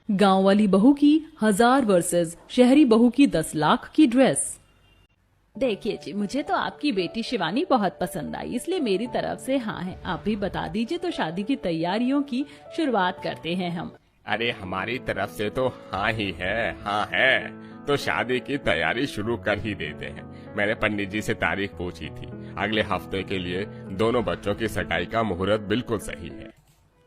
गांव वाली बहू की 1000 वर्सेस शहरी बहू की 10 लाख की ड्रेस। देखिए जी, मुझे तो आपकी बेटी शिवानी बहुत पसंद आई, इसलिए मेरी तरफ से हाँ है। आप भी बता दीजिए तो शादी की तैयारियों की शुरुआत करते हैं हम। अरे हमारी तरफ से तो हाँ ही है, हाँ है। तो शादी की तैयारी शुरू कर ही देते हैं। मैंने पंडित जी से तारीख पूछी थी, अगले हफ्ते के लिए दोनों बच्चों की सगाई का मुहूर्त बिल्कुल सही है।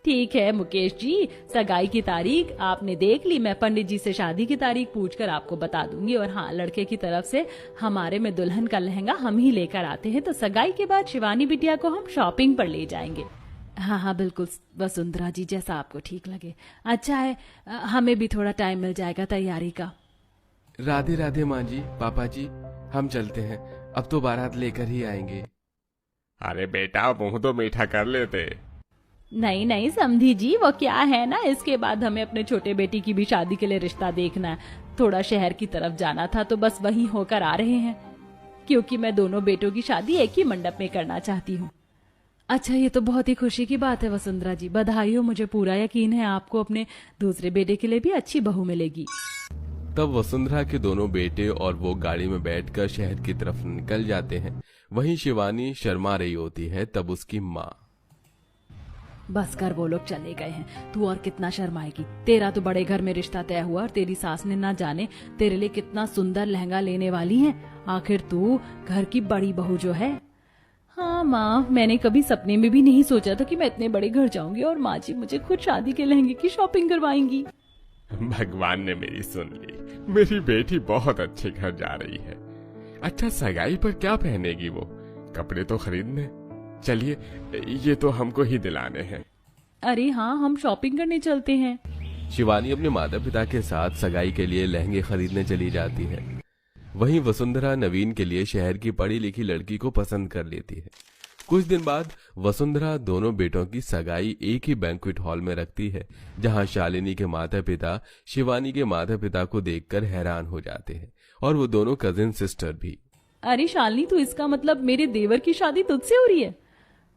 ठीक है मुकेश जी, सगाई की तारीख आपने देख ली। मैं पंडित जी से शादी की तारीख पूछकर आपको बता दूंगी। और हाँ, लड़के की तरफ से हमारे में दुल्हन का लहंगा हम ही लेकर आते हैं, तो सगाई के बाद शिवानी बिटिया को हम शॉपिंग पर ले जाएंगे। हाँ हाँ बिल्कुल वसुंधरा जी, जैसा आपको ठीक लगे। अच्छा है, हमें भी थोड़ा टाइम मिल जाएगा तैयारी का। राधे राधे माँ जी, पापा जी, हम चलते हैं। अब तो बारात लेकर ही आएंगे। अरे बेटा, मुंह तो मीठा कर लेते। नहीं नहीं समधी जी, वो क्या है ना, इसके बाद हमें अपने छोटे बेटी की भी शादी के लिए रिश्ता देखना है। थोड़ा शहर की तरफ जाना था, तो बस वहीं होकर आ रहे हैं, क्योंकि मैं दोनों बेटों की शादी एक ही मंडप में करना चाहती हूँ। अच्छा, ये तो बहुत ही खुशी की बात है वसुंधरा जी, बधाई हो। मुझे पूरा यकीन है आपको अपने दूसरे बेटे के लिए भी अच्छी बहू मिलेगी। तब वसुंधरा के दोनों बेटे और वो गाड़ी में बैठकर शहर की तरफ निकल जाते हैं। वहीं शिवानी शर्मा रही होती है। तब उसकी माँ, बस कर, वो लोग चले गए हैं, तू और कितना शर्माएगी। तेरा तो बड़े घर में रिश्ता तय हुआ और तेरी सास ने ना जाने तेरे लिए कितना सुंदर लहंगा लेने वाली है। आखिर तू घर की बड़ी बहू जो है। हाँ माँ, मैंने कभी सपने में भी नहीं सोचा था कि मैं इतने बड़े घर जाऊंगी और माँ जी मुझे खुद शादी के लहंगे की शॉपिंग करवाएंगी। भगवान ने मेरी सुन ली। मेरी बेटी बहुत अच्छे घर जा रही है। अच्छा, सगाई पर क्या पहनेगी वो? कपड़े तो खरीदने, चलिए ये तो हमको ही दिलाने हैं। अरे हाँ, हम शॉपिंग करने चलते हैं। शिवानी अपने माता पिता के साथ सगाई के लिए लहंगे खरीदने चली जाती है। वहीं वसुंधरा नवीन के लिए शहर की पढ़ी लिखी लड़की को पसंद कर लेती है। कुछ दिन बाद वसुंधरा दोनों बेटों की सगाई एक ही बैंक्वेट हॉल में रखती है, जहां शालिनी के माता पिता शिवानी के माता पिता को देखकर हैरान हो जाते हैं, और वो दोनों कजिन सिस्टर भी। अरे शालिनी, तो इसका मतलब मेरे देवर की शादी तुझसे हो रही है?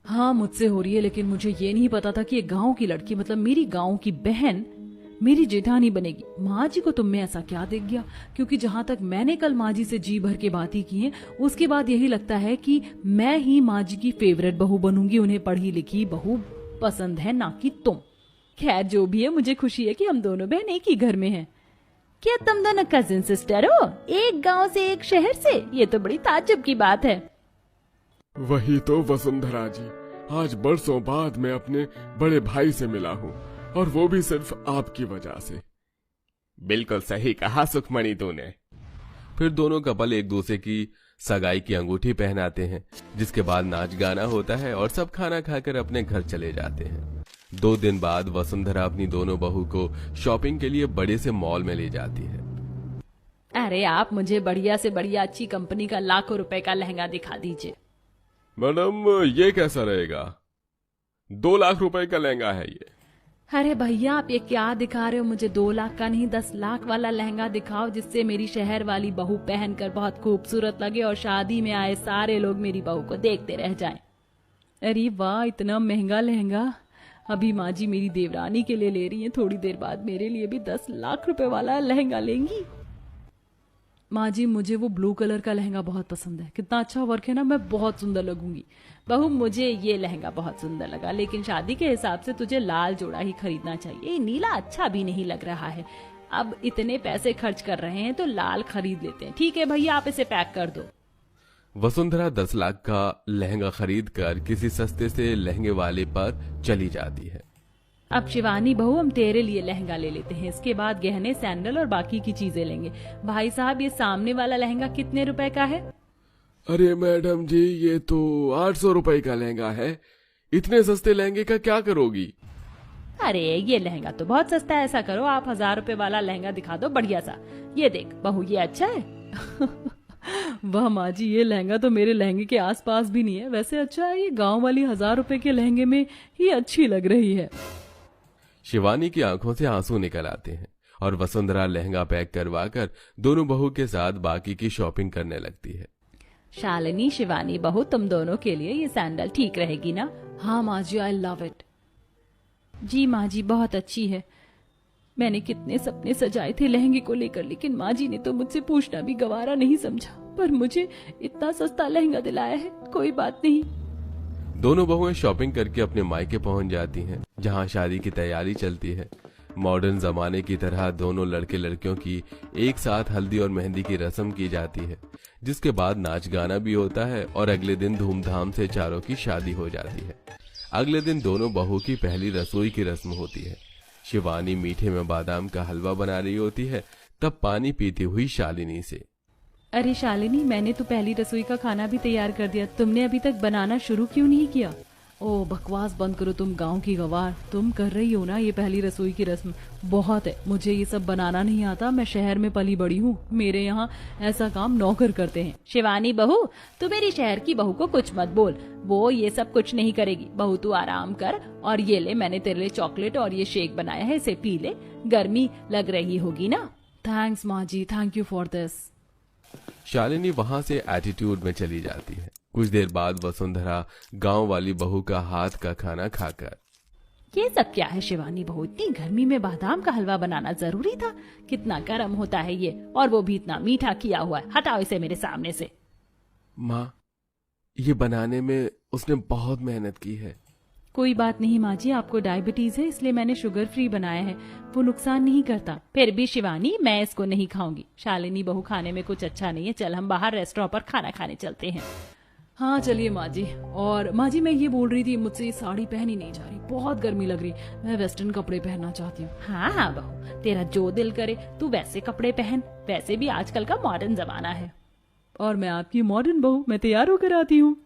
हाँ मुझसे हो रही है, लेकिन मुझे ये नहीं पता था कि ये गांव की लड़की, मतलब मेरी गांव की बहन, मेरी जेठानी बनेगी। माँ जी को तुम में ऐसा क्या दिख गया? क्योंकि जहाँ तक मैंने कल माँ जी से जी भर के बातें की हैं, उसके बाद यही लगता है कि मैं ही माँ जी की फेवरेट बहू बनूंगी। उन्हें पढ़ी लिखी बहू पसंद है, ना कि तुम। खैर जो भी है, मुझे खुशी है कि हम दोनों बहन एक ही घर में हैं। क्या तुम दोनों कजिन सिस्टर हो, एक गांव से एक शहर से? ये तो बड़ी ताज्जुब की बात है। वही तो वसुंधरा जी, आज बरसों बाद मैं अपने बड़े भाई से मिला हूँ, और वो भी सिर्फ आपकी वजह से। बिल्कुल सही कहा सुखमणि तूने। फिर दोनों कपल एक दूसरे की सगाई की अंगूठी पहनाते हैं, जिसके बाद नाच गाना होता है और सब खाना खाकर अपने घर चले जाते हैं। 2 दिन बाद वसुंधरा अपनी दोनों बहू को शॉपिंग के लिए बड़े से मॉल में ले जाती है। अरे आप मुझे बढ़िया से बढ़िया अच्छी कंपनी का लाखों रुपए का लहंगा दिखा दीजिए। मैडम, ये कैसा रहेगा? 2 लाख रुपए का लहंगा है ये। अरे भैया, आप ये क्या दिखा रहे हो? मुझे 2 लाख का नहीं, 10 लाख वाला लहंगा दिखाओ, जिससे मेरी शहर वाली बहू पहनकर बहुत खूबसूरत लगे और शादी में आए सारे लोग मेरी बहू को देखते रह जाएं। अरे वाह, इतना महंगा लहंगा! अभी माँ जी मेरी देवरानी के लिए ले रही हैं, थोड़ी देर बाद मेरे लिए भी 10 लाख रुपए वाला लहंगा लेंगी। माँ जी, मुझे वो ब्लू कलर का लहंगा बहुत पसंद है, कितना अच्छा वर्क है ना, मैं बहुत सुंदर लगूंगी। बहू, मुझे ये लहंगा बहुत सुंदर लगा, लेकिन शादी के हिसाब से तुझे लाल जोड़ा ही खरीदना चाहिए। नीला अच्छा भी नहीं लग रहा है। अब इतने पैसे खर्च कर रहे हैं तो लाल खरीद लेते हैं। ठीक है भैया, आप इसे पैक कर दो। वसुंधरा 10 लाख का लहंगा खरीद कर किसी सस्ते से लहंगे वाले पर चली जाती है। अब शिवानी बहू, हम तेरे लिए लहंगा ले लेते हैं, इसके बाद गहने, सैंडल और बाकी की चीजें लेंगे। भाई साहब, ये सामने वाला लहंगा कितने रुपए का है? अरे मैडम जी, ये तो 800 रुपए का लहंगा है। इतने सस्ते लहंगे का क्या करोगी? अरे ये लहंगा तो बहुत सस्ता है। ऐसा करो, आप 1000 रुपए वाला लहंगा दिखा दो बढ़िया सा। ये देख बहू, ये अच्छा है। वाह माँ जी, ये लहंगा तो मेरे लहंगे के आसपास भी नहीं है। वैसे अच्छा है, ये गांव वाली 1000 रुपए के लहंगे में ही अच्छी लग रही है। शिवानी की आंखों से आंसू निकल आते हैं और वसुंधरा लहंगा पैक करवाकर दोनों बहू के साथ बाकी की शॉपिंग करने लगती है। शालिनी, शिवानी बहू, तुम दोनों के लिए ये सैंडल ठीक रहेगी ना? हाँ माँ जी, आई लव इट। जी माँ जी, बहुत अच्छी है। मैंने कितने सपने सजाए थे लहंगे को लेकर, लेकिन माँ जी ने तो मुझसे पूछना भी गवारा नहीं समझा। पर मुझे इतना सस्ता लहंगा दिलाया है, कोई बात नहीं। दोनों बहुएं शॉपिंग करके अपने मायके पहुंच जाती हैं, जहां शादी की तैयारी चलती है। मॉडर्न जमाने की तरह दोनों लड़के लड़कियों की एक साथ हल्दी और मेहंदी की रस्म की जाती है, जिसके बाद नाच गाना भी होता है और अगले दिन धूमधाम से चारों की शादी हो जाती है। अगले दिन दोनों बहू की पहली रसोई की रस्म होती है। शिवानी मीठे में बादाम का हलवा बना रही होती है, तब पानी पीती हुई शालिनी से, अरे शालिनी, मैंने तो पहली रसोई का खाना भी तैयार कर दिया, तुमने अभी तक बनाना शुरू क्यों नहीं किया? ओ बकवास बंद करो, तुम गांव की गवार, तुम कर रही हो ना ये पहली रसोई की रस्म। बहुत है, मुझे ये सब बनाना नहीं आता, मैं शहर में पली बड़ी हूँ, मेरे यहाँ ऐसा काम नौकर करते हैं। शिवानी बहू, तू मेरी शहर की बहू को कुछ मत बोल, वो ये सब कुछ नहीं करेगी। बहू तू आराम कर, और ये ले मैंने तेरे लिए चॉकलेट और ये शेक बनाया है, इसे पी ले, गर्मी लग रही होगी ना। थैंक्स माँ जी, thank you for this. Shalini वहां से एटीट्यूड में चली जाती है। कुछ देर बाद वसुंधरा गांव वाली बहू का हाथ का खाना खाकर, ये सब क्या है शिवानी बहू, इतनी गर्मी में बादाम का हलवा बनाना जरूरी था? कितना गर्म होता है ये, और वो भी इतना मीठा किया हुआ है, हटाओ इसे मेरे सामने से। माँ, ये बनाने में उसने बहुत मेहनत की है। कोई बात नहीं माँ जी, आपको डायबिटीज है इसलिए मैंने शुगर फ्री बनाया है, वो नुकसान नहीं करता। फिर भी शिवानी, मैं इसको नहीं खाऊंगी। शालिनी बहू, खाने में कुछ अच्छा नहीं है, चल हम बाहर रेस्टोरेंट पर खाना खाने चलते हैं। हाँ चलिए माँ जी। और माँ जी मैं ये बोल रही थी, मुझसे ये साड़ी पहनी नहीं जा रही, बहुत गर्मी लग रही, मैं वेस्टर्न कपड़े पहनना चाहती हूँ। हाँ हाँ बहू, तेरा जो दिल करे तू वैसे कपड़े पहन, वैसे भी आजकल का मॉडर्न जमाना है। और मैं आपकी मॉडर्न बहू, मैं तैयार होकर आती हूँ।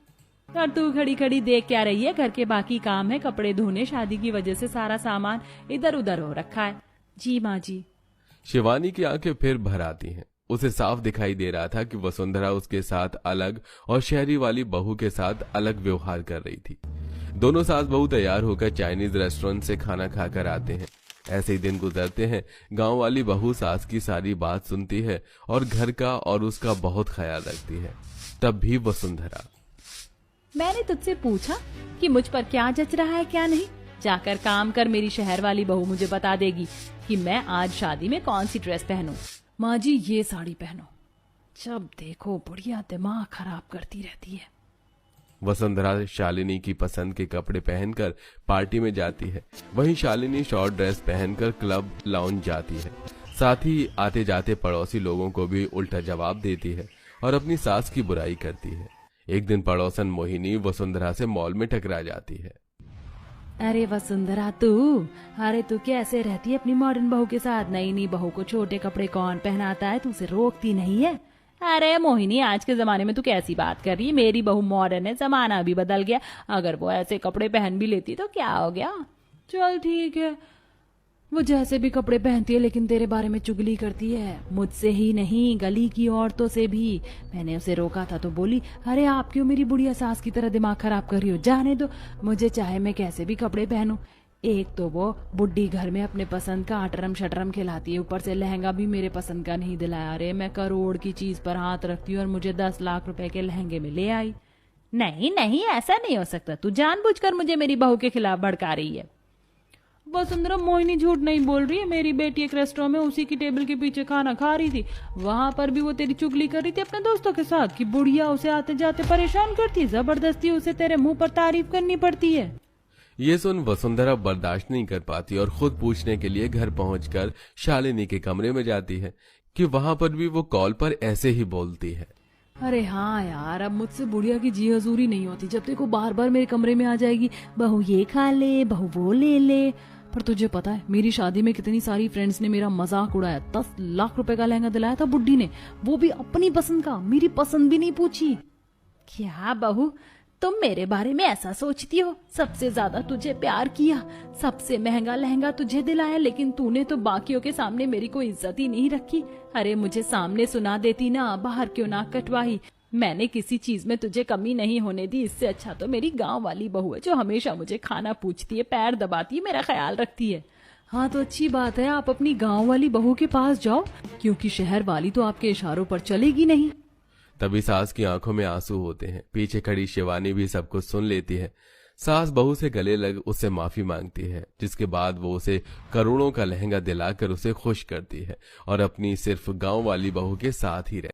और तू खड़ी खड़ी देख क्या रही है? घर के बाकी काम है, कपड़े धोने, शादी की वजह से सारा सामान इधर उधर हो रखा है। जी माँ जी। शिवानी की आंखें फिर भर आती हैं। उसे साफ दिखाई दे रहा था कि वसुंधरा उसके साथ अलग और शहरी वाली बहू के साथ अलग व्यवहार कर रही थी। दोनों सास बहू तैयार होकर चाइनीज रेस्टोरेंट से खाना खाकर आते हैं। ऐसे ही दिन गुजरते हैं। गांव वाली बहू सास की सारी बात सुनती है और घर का और उसका बहुत ख्याल रखती है। तब भी वसुंधरा, मैंने तुझसे पूछा कि मुझ पर क्या जच रहा है क्या नहीं? जाकर काम कर, मेरी शहर वाली बहू मुझे बता देगी कि मैं आज शादी में कौन सी ड्रेस पहनूं। माँ जी ये साड़ी पहनो, जब देखो बढ़िया दिमाग खराब करती रहती है। वसुंधरा शालिनी की पसंद के कपड़े पहनकर पार्टी में जाती है। वहीं शालिनी शॉर्ट ड्रेस पहनकर क्लब लाउंज जाती है। साथ ही आते जाते पड़ोसी लोगों को भी उल्टा जवाब देती है और अपनी सास की बुराई करती है। एक दिन पड़ोसन मोहिनी वसुंधरा से मॉल में टकरा जाती है। अरे वसुंधरा अरे तू कैसे रहती है अपनी मॉडर्न बहू के साथ? नई नई बहू को छोटे कपड़े कौन पहनाता है? तू उसे रोकती नहीं है? अरे मोहिनी, आज के जमाने में तू कैसी बात कर रही है? मेरी बहू मॉडर्न है, जमाना भी बदल गया, अगर वो ऐसे कपड़े पहन भी लेती तो क्या हो गया? चल ठीक है, वो जैसे भी कपड़े पहनती है, लेकिन तेरे बारे में चुगली करती है, मुझसे ही नहीं गली की औरतों से भी। मैंने उसे रोका था तो बोली, अरे आप क्यों मेरी बुढ़िया सास की तरह दिमाग खराब कर रही हो? जाने दो मुझे, चाहे मैं कैसे भी कपड़े पहनूं। एक तो वो बुड्ढी घर में अपने पसंद का अटरम शटरम खिलाती है, ऊपर से लहंगा भी मेरे पसंद का नहीं दिलाया। अरे मैं करोड़ की चीज पर हाथ रखती हूँ और मुझे 10 लाख रुपए के लहंगे में ले आई। नहीं नहीं, ऐसा नहीं हो सकता, तू जानबूझकर मुझे मेरी बहू के खिलाफ भड़का रही है। वसुंधरा, मोहिनी झूठ नहीं बोल रही है, मेरी बेटी एक रेस्टोरेंट में उसी की टेबल के पीछे खाना खा रही थी, वहां पर भी वो तेरी चुगली कर रही थी अपने दोस्तों के साथ कि बुढ़िया उसे आते जाते परेशान करती है, जबरदस्ती उसे तेरे मुंह पर तारीफ करनी पड़ती है। ये सुन वसुंधरा बर्दाश्त नहीं कर पाती और खुद पूछने के लिए घर पहुंचकर शालिनी के कमरे में जाती है कि वहां पर भी वो कॉल पर ऐसे ही बोलती है। अरे हाँ यार, अब मुझसे बुढ़िया की जी हजूरी नहीं होती, जब तक वो बार बार मेरे कमरे में आ जाएगी, बहू ये खा ले, बहू वो ले ले। पर तुझे पता है मेरी शादी में कितनी सारी फ्रेंड्स ने मेरा मजाक उड़ाया। 10 लाख रुपए का लहंगा दिलाया था बुड्ढी ने, वो भी अपनी पसंद का, मेरी पसंद भी नहीं पूछी। क्या बहू, तुम मेरे बारे में ऐसा सोचती हो? सबसे ज्यादा तुझे प्यार किया, सबसे महंगा लहंगा तुझे दिलाया, लेकिन तूने तो बाकियों के सामने मेरी कोई इज्जत ही नहीं रखी। अरे मुझे सामने सुना देती ना, बाहर क्यों ना कटवाई। मैंने किसी चीज में तुझे कमी नहीं होने दी। इससे अच्छा तो मेरी गांव वाली बहू है, जो हमेशा मुझे खाना पूछती है, पैर दबाती है, मेरा ख्याल रखती है। हाँ तो अच्छी बात है, आप अपनी गांव वाली बहू के पास जाओ, क्योंकि शहर वाली तो आपके इशारों पर चलेगी नहीं। तभी सास की आंखों में आंसू होते हैं। पीछे खड़ी शिवानी भी सब कुछ सुन लेती है। सास बहू से गले लग उससे माफी मांगती है, जिसके बाद वो उसे करोड़ों का लहंगा दिलाकर उसे खुश करती है और अपनी सिर्फ गांव वाली बहू के साथ ही रहती है।